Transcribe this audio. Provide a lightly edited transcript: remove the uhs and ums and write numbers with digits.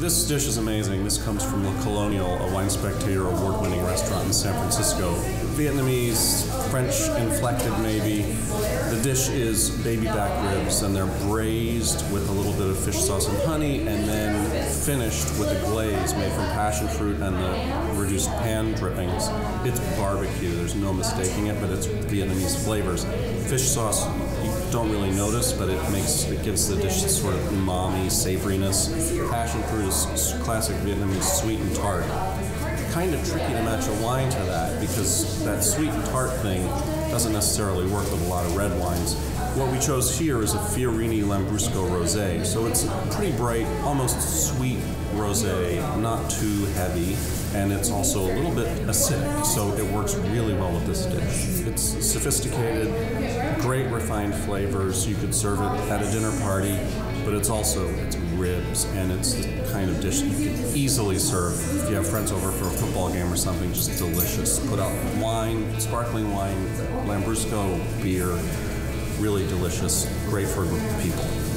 This dish is amazing. This comes from Le Colonial, a Wine Spectator award-winning restaurant in San Francisco. Vietnamese, French-inflected maybe. The dish is baby back ribs, and they're braised with a little bit of fish sauce and honey, and then finished with a glaze made from passion fruit and the reduced pan drippings. It's barbecue. There's no mistaking it, but it's Vietnamese flavors. Fish sauce, you don't really notice, but it gives the dish this sort of umami savoriness. Passion fruit is classic Vietnamese, sweet and tart. Kind of tricky to match a wine to that, because that sweet and tart thing doesn't necessarily work with a lot of red wines. What we chose here is a Fiorini Lambrusco Rosé, so it's pretty bright, almost sweet rosé, not too heavy, and it's also a little bit acidic, so it works really well with this dish. It's sophisticated, great refined flavors. You could serve it at a dinner party, but it's ribs, and it's the kind of dish you could easily serve if you have friends over for a football game or something. Just delicious. Put out wine, sparkling wine, Lambrusco beer, really delicious, great for a group of people.